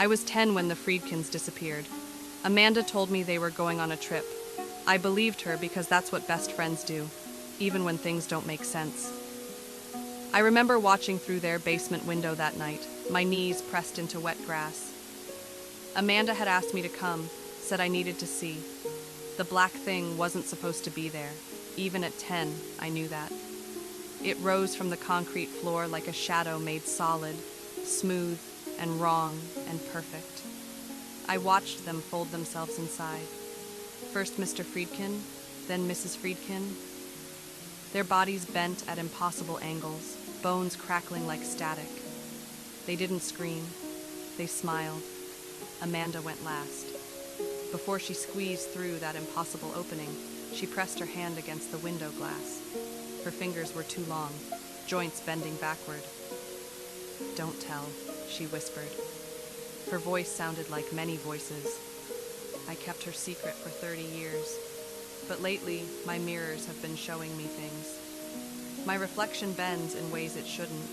I was 10 when the Friedkins disappeared. Amanda told me they were going on a trip. I believed her because that's what best friends do, even when things don't make sense. I remember watching through their basement window that night, my knees pressed into wet grass. Amanda had asked me to come, said I needed to see. The black thing wasn't supposed to be there. Even at 10, I knew that. It rose from the concrete floor like a shadow made solid, smooth, and wrong, and perfect. I watched them fold themselves inside. First Mr. Friedkin, then Mrs. Friedkin. Their bodies bent at impossible angles, bones crackling like static. They didn't scream. They smiled. Amanda went last. Before she squeezed through that impossible opening, she pressed her hand against the window glass. Her fingers were too long, joints bending backward. "Don't tell," she whispered. Her voice sounded like many voices. I kept her secret for 30 years, but lately my mirrors have been showing me things. My reflection bends in ways it shouldn't.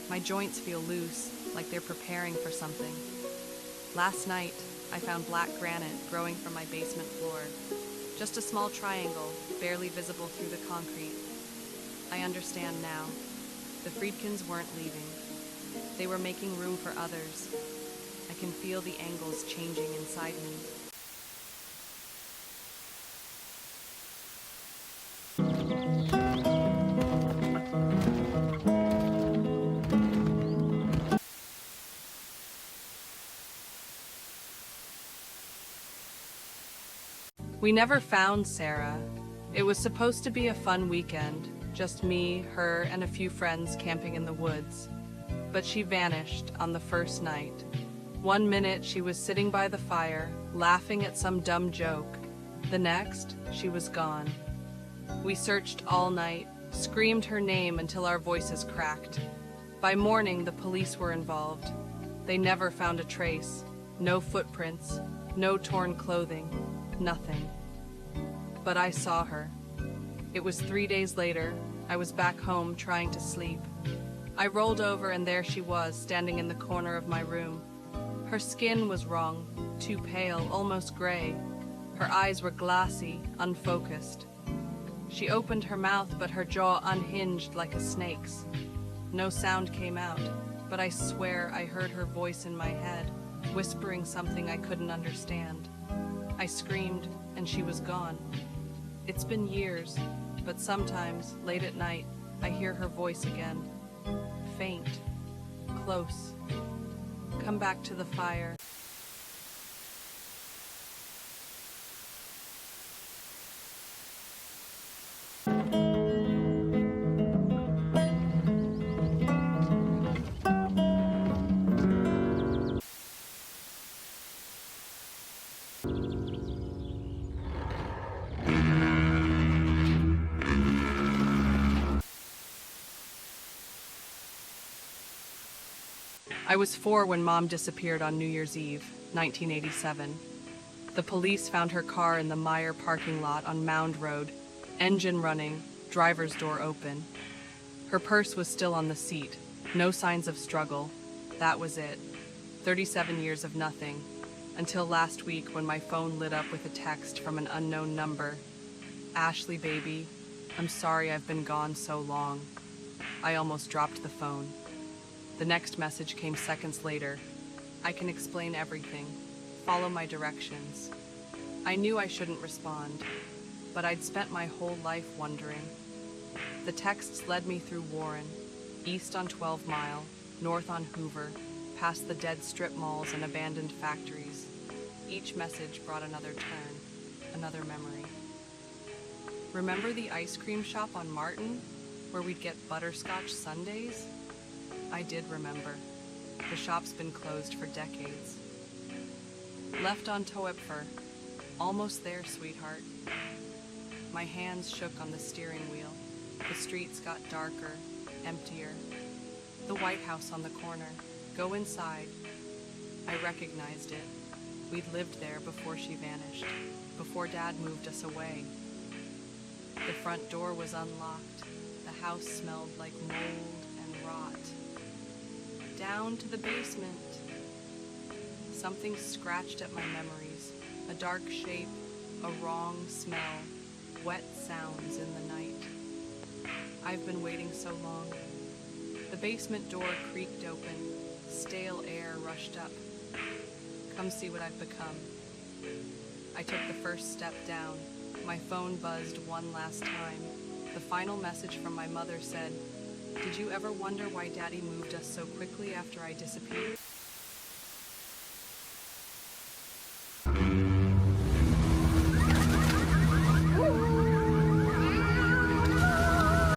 My joints feel loose, like they're preparing for something. Last night, I found black granite growing from my basement floor. Just a small triangle, barely visible through the concrete. I understand now. The Friedkins weren't leaving. They were making room for others. I can feel the angles changing inside me. We never found Sarah. It was supposed to be a fun weekend, just me, her, and a few friends camping in the woods. But she vanished on the first night. One minute she was sitting by the fire, laughing at some dumb joke. The next, she was gone. We searched all night, screamed her name until our voices cracked. By morning, the police were involved. They never found a trace. No footprints, no torn clothing. Nothing. But I saw her. It was 3 days later. I was back home trying to sleep. I rolled over and there she was, standing in the corner of my room. Her skin was wrong, too pale, almost gray. Her eyes were glassy, unfocused. She opened her mouth, but her jaw unhinged like a snake's. No sound came out, but I swear I heard her voice in my head, whispering something I couldn't understand. I screamed, and she was gone. It's been years, but sometimes, late at night, I hear her voice again. Faint. Close. Come back to the fire. I was 4 when Mom disappeared on New Year's Eve, 1987. The police found her car in the Meyer parking lot on Mound Road, engine running, driver's door open. Her purse was still on the seat, no signs of struggle. That was it. 37 years of nothing, until last week when my phone lit up with a text from an unknown number. "Ashley, baby, I'm sorry I've been gone so long." I almost dropped the phone. The next message came seconds later. "I can explain everything. Follow my directions." I knew I shouldn't respond, but I'd spent my whole life wondering. The texts led me through Warren, east on 12 Mile, north on Hoover, past the dead strip malls and abandoned factories. Each message brought another turn, another memory. Remember the ice cream shop on Martin, where we'd get butterscotch sundaes? I did remember. The shop's been closed for decades. Left on Toepfer. Almost there, sweetheart. My hands shook on the steering wheel. The streets got darker, emptier. The White House on the corner. Go inside. I recognized it. We'd lived there before she vanished, before Dad moved us away. The front door was unlocked. The house smelled like mold and rot. Down to the basement. Something scratched at my memories. A dark shape, a wrong smell, wet sounds in the night. I've been waiting so long. The basement door creaked open. Stale air rushed up. Come see what I've become. I took the first step down. My phone buzzed one last time. The final message from my mother said, "Did you ever wonder why Daddy moved us so quickly after I disappeared?"